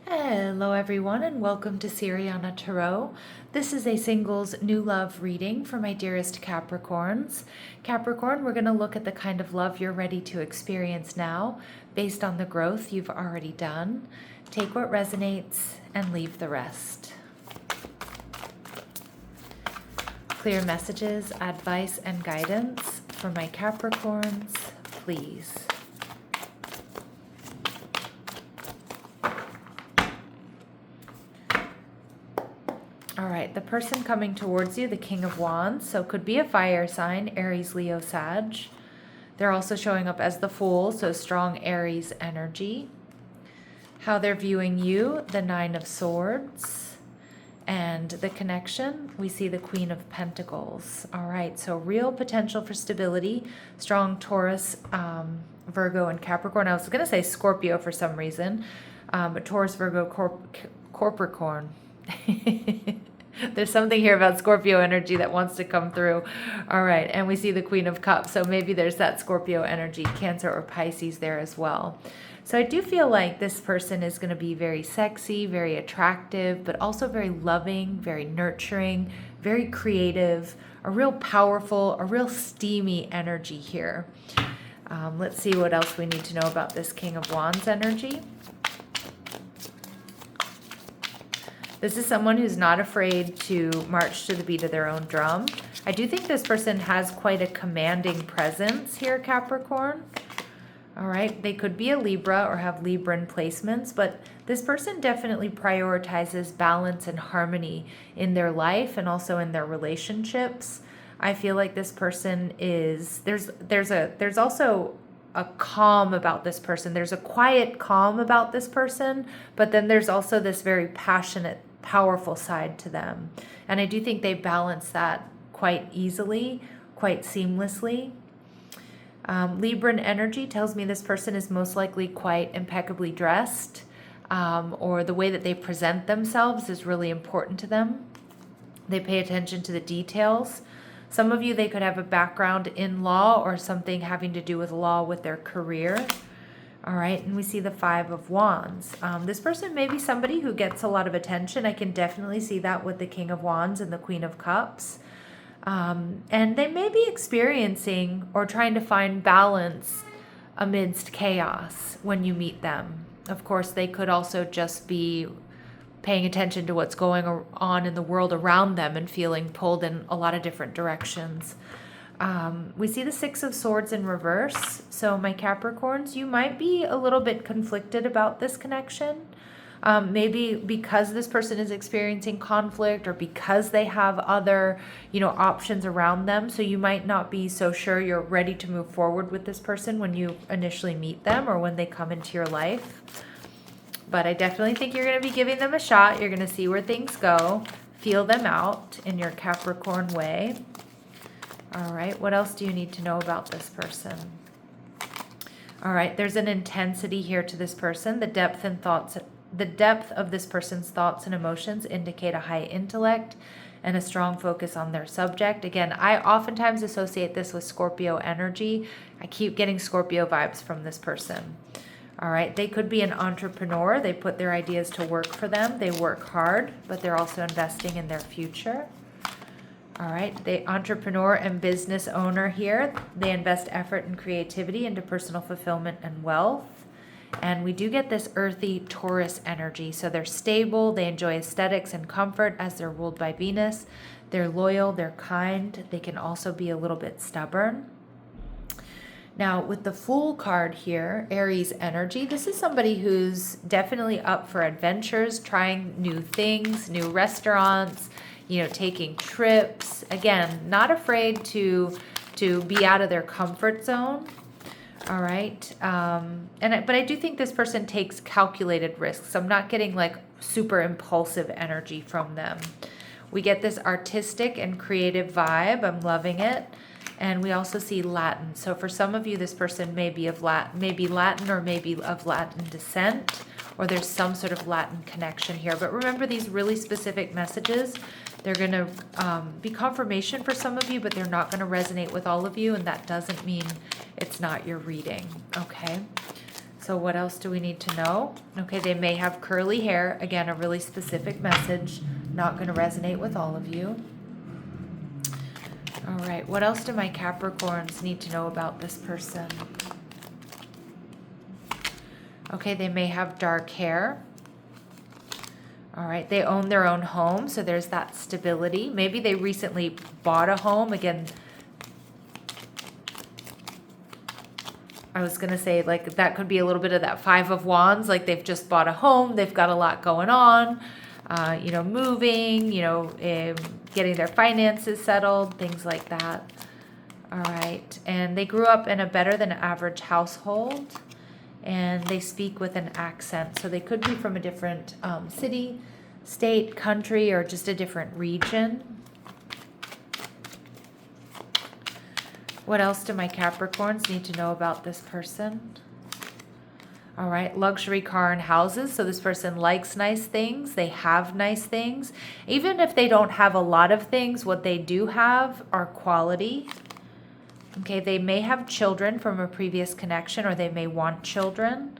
Hello everyone and welcome to Siriana Tarot. This is a singles new love reading for my dearest Capricorns. Capricorn, we're going to look at the kind of love you're ready to experience now based on the growth you've already done. Take what resonates and leave the rest. Clear messages, advice, and guidance for my Capricorns, please. All right, the person coming towards you, the King of Wands, so could be a fire sign, Aries, Leo, Sag. They're also showing up as the Fool, so strong Aries energy. How they're viewing you, the Nine of Swords. And the connection, we see the Queen of Pentacles. All right, so real potential for stability, strong Taurus, Virgo, and Capricorn. I was going to say Scorpio for some reason, but Taurus, Virgo, Capricorn. There's something here about Scorpio energy that wants to come through. All right, and we see the Queen of Cups, so maybe there's that Scorpio energy, Cancer or Pisces there as well. So I do feel like this person is going to be very sexy, very attractive, but also very loving, very nurturing, very creative, a real powerful, a real steamy energy here. Let's see what else we need to know about this King of Wands energy. This is someone who's not afraid to march to the beat of their own drum. I do think this person has quite a commanding presence here, Capricorn. All right, they could be a Libra or have Libran placements, but this person definitely prioritizes balance and harmony in their life and also in their relationships. I feel like this person is, there's also a calm about this person. There's a quiet calm about this person, but then there's also this very passionate, powerful side to them. And I do think they balance that quite easily, quite seamlessly. Libran energy tells me this person is most likely quite impeccably dressed, or the way that they present themselves is really important to them. They pay attention to the details. Some of you, they could have a background in law or something having to do with law with their career. All right, and we see the Five of Wands. This person may be somebody who gets a lot of attention. I can definitely see that with the King of Wands and the Queen of Cups. And they may be experiencing or trying to find balance amidst chaos when you meet them. Of course, they could also just be paying attention to what's going on in the world around them and feeling pulled in a lot of different directions. We see the Six of Swords in reverse. So my Capricorns, you might be a little bit conflicted about this connection. Maybe because this person is experiencing conflict or because they have other, options around them. So you might not be so sure you're ready to move forward with this person when you initially meet them or when they come into your life. But I definitely think you're going to be giving them a shot. You're going to see where things go, feel them out in your Capricorn way. All right, what else do you need to know about this person? All right, there's an intensity here to this person. The depth of this person's thoughts and emotions indicate a high intellect and a strong focus on their subject. Again, I oftentimes associate this with Scorpio energy. I keep getting Scorpio vibes from this person. All right, they could be an entrepreneur. They put their ideas to work for them. They work hard, but they're also investing in their future. All right, the entrepreneur and business owner here, they invest effort and creativity into personal fulfillment and wealth. And we do get this earthy Taurus energy. So they're stable, they enjoy aesthetics and comfort as they're ruled by Venus. They're loyal, they're kind. They can also be a little bit stubborn. Now, with the Fool card here, Aries energy, this is somebody who's definitely up for adventures, trying new things, new restaurants, taking trips. Again, not afraid to be out of their comfort zone. All right. But I do think this person takes calculated risks. I'm not getting like super impulsive energy from them. We get this artistic and creative vibe. I'm loving it. And we also see Latin. So for some of you, this person may be of Latin or maybe of Latin descent, or there's some sort of Latin connection here. But remember, these really specific messages, they're going to be confirmation for some of you, but they're not going to resonate with all of you. And that doesn't mean it's not your reading. Okay. So what else do we need to know? Okay, they may have curly hair. Again, a really specific message. Not going to resonate with all of you. All right, what else do my Capricorns need to know about this person? Okay, they may have dark hair. All right, they own their own home, so there's that stability. Maybe they recently bought a home. Again, I was going to say, like, that could be a little bit of that Five of Wands, like they've just bought a home, they've got a lot going on, you know, moving, you know, getting their finances settled, things like that. All right, and they grew up in a better than average household, and they speak with an accent, so they could be from a different city, state, country, or just a different region. What else do my Capricorns need to know about this person? All right, luxury car and houses. So this person likes nice things. They have nice things. Even if they don't have a lot of things, what they do have are quality. Okay, they may have children from a previous connection, or they may want children.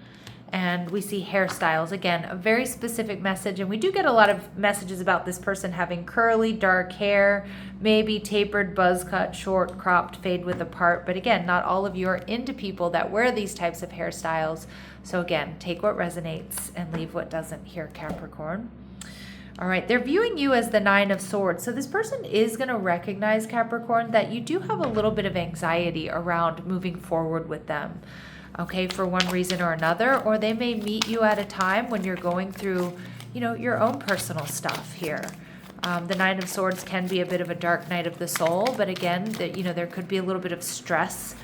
And we see hairstyles. Again, a very specific message. And we do get a lot of messages about this person having curly, dark hair, maybe tapered, buzz cut, short, cropped, fade with a part. But again, not all of you are into people that wear these types of hairstyles. So again, take what resonates and leave what doesn't here, Capricorn. All right, they're viewing you as the Nine of Swords. So this person is going to recognize, Capricorn, that you do have a little bit of anxiety around moving forward with them. Okay, for one reason or another, or they may meet you at a time when you're going through, you know, your own personal stuff here. The Nine of Swords can be a bit of a dark night of the soul, but again, that, you know, there could be a little bit of stress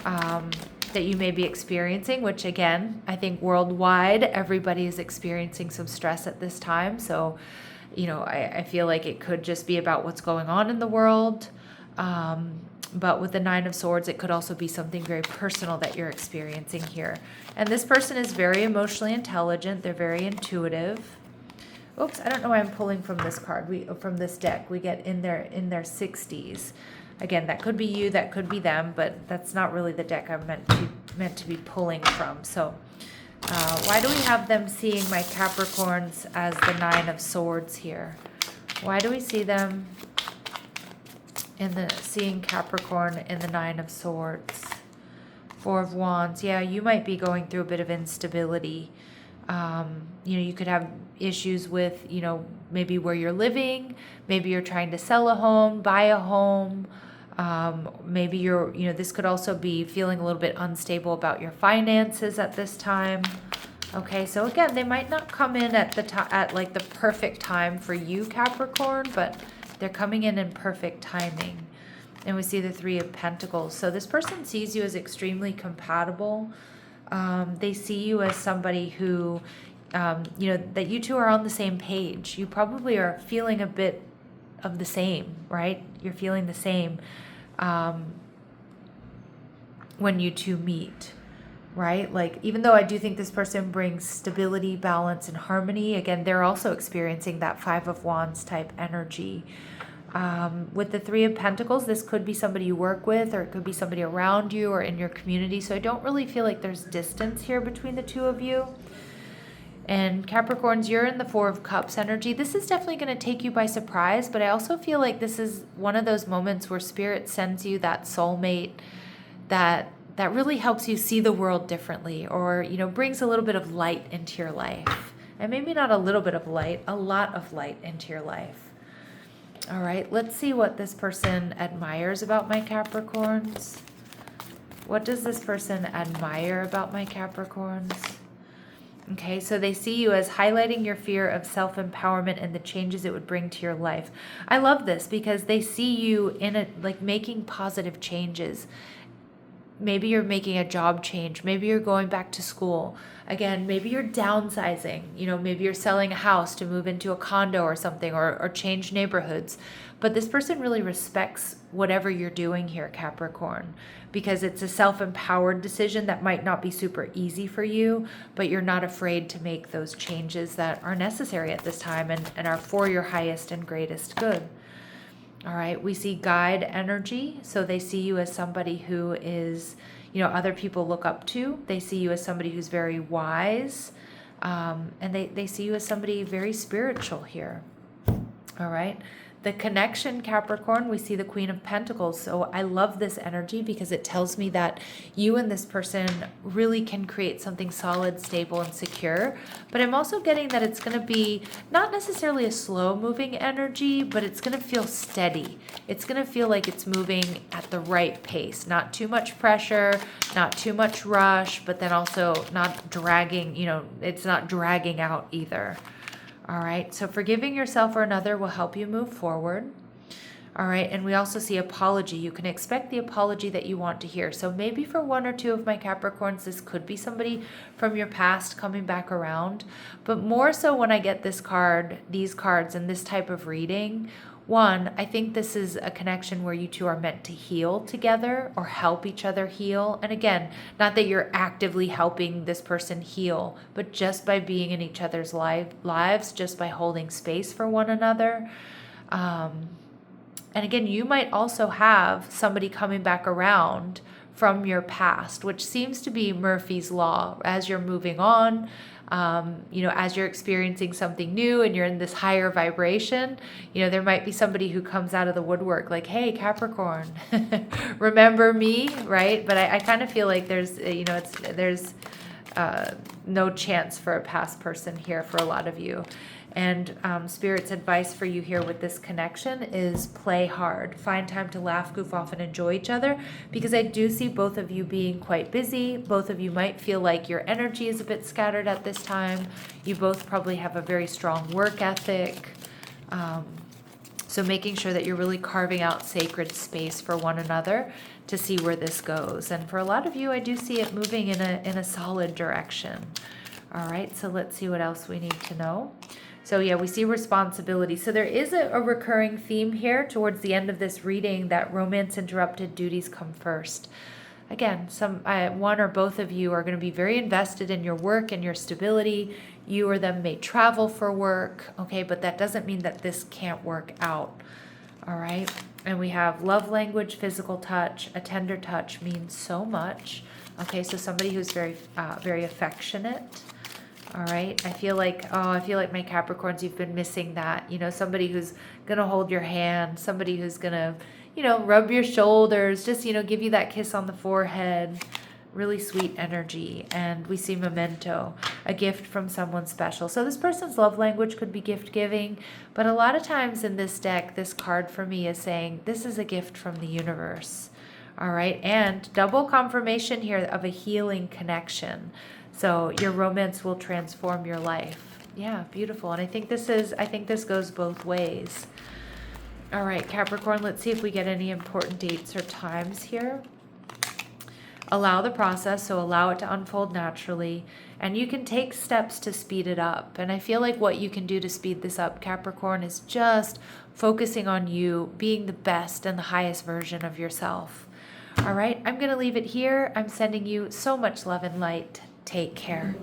that you may be experiencing, which again, I think worldwide, everybody is experiencing some stress at this time. So, you know, I feel like it could just be about what's going on in the world. But with the Nine of Swords, it could also be something very personal that you're experiencing here. And this person is very emotionally intelligent. They're very intuitive. Oops, I don't know why I'm pulling from this card. From this deck, we get in their 60s. Again, that could be you, that could be them, but that's not really the deck I'm meant to be pulling from. So why do we have them seeing my Capricorns as the Nine of Swords here? Why do we see them seeing Capricorn in the Nine of Swords? Four of Wands. Yeah, you might be going through a bit of instability. You know, you could have issues with, you know, maybe where you're living. Maybe you're trying to sell a home, buy a home. Maybe you're, you know, this could also be feeling a little bit unstable about your finances at this time. Okay, so again, they might not come in at like the perfect time for you, Capricorn, but they're coming in perfect timing. And we see the Three of Pentacles. So this person sees you as extremely compatible. They see you as somebody who, you know, that you two are on the same page. You probably are feeling a bit of the same, right? You're feeling the same when you two meet, right? Like, even though I do think this person brings stability, balance, and harmony, again, they're also experiencing that Five of Wands type energy. With the Three of Pentacles, this could be somebody you work with, or it could be somebody around you or in your community. So I don't really feel like there's distance here between the two of you. And Capricorns, you're in the Four of Cups energy. This is definitely going to take you by surprise, but I also feel like this is one of those moments where Spirit sends you that soulmate that really helps you see the world differently, or, you know, brings a little bit of light into your life. And maybe not a little bit of light, a lot of light into your life. All right, let's see what this person admires about my Capricorns. What does this person admire about my Capricorns? Okay, so they see you as highlighting your fear of self-empowerment and the changes it would bring to your life. I love this because they see you in like making positive changes. Maybe you're making a job change. Maybe you're going back to school. Again, maybe you're downsizing. You know, maybe you're selling a house to move into a condo or something, or change neighborhoods. But this person really respects whatever you're doing here, Capricorn, because it's a self-empowered decision that might not be super easy for you, but you're not afraid to make those changes that are necessary at this time and are for your highest and greatest good. All right, we see guide energy. So they see you as somebody who is, other people look up to. They see you as somebody who's very wise, and they see you as somebody very spiritual here. All right. The connection, Capricorn, we see the Queen of Pentacles. So I love this energy because it tells me that you and this person really can create something solid, stable, and secure. But I'm also getting that it's going to be not necessarily a slow moving energy, but it's going to feel steady. It's going to feel like it's moving at the right pace. Not too much pressure, not too much rush, but then also not dragging, it's not dragging out either. All right, so forgiving yourself or another will help you move forward. All right, and we also see apology. You can expect the apology that you want to hear. So maybe for one or two of my Capricorns, this could be somebody from your past coming back around. But more so when I get this card, these cards, and this type of reading, one, I think this is a connection where you two are meant to heal together or help each other heal. And again, not that you're actively helping this person heal, but just by being in each other's lives, just by holding space for one another. And again, you might also have somebody coming back around from your past, which seems to be Murphy's Law. As you're moving on, as you're experiencing something new and you're in this higher vibration, there might be somebody who comes out of the woodwork like, hey, Capricorn, remember me, right? But I kind of feel like there's no chance for a past person here for a lot of you. And Spirit's advice for you here with this connection is play hard. Find time to laugh, goof off, and enjoy each other, because I do see both of you being quite busy. Both of you might feel like your energy is a bit scattered at this time. You both probably have a very strong work ethic. So making sure that you're really carving out sacred space for one another to see where this goes. And for a lot of you, I do see it moving in a solid direction. All right, so let's see what else we need to know. So yeah, we see responsibility. So there is a recurring theme here towards the end of this reading that romance interrupted, duties come first. Again, one or both of you are going to be very invested in your work and your stability. You or them may travel for work, okay, but that doesn't mean that this can't work out. All right, and we have love language, physical touch. A tender touch means so much. Okay, so somebody who's very, very affectionate. All right. I feel like my Capricorns, you've been missing that, somebody who's going to hold your hand, somebody who's going to, rub your shoulders, just, give you that kiss on the forehead, really sweet energy. And we see memento, a gift from someone special. So this person's love language could be gift giving, but a lot of times in this deck, this card for me is saying this is a gift from the universe. All right. And double confirmation here of a healing connection. So your romance will transform your life. Yeah, beautiful. And I think this goes both ways. All right, Capricorn, let's see if we get any important dates or times here. Allow the process, so allow it to unfold naturally. And you can take steps to speed it up. And I feel like what you can do to speed this up, Capricorn, is just focusing on you being the best and the highest version of yourself. All right, I'm going to leave it here. I'm sending you so much love and light. Take care.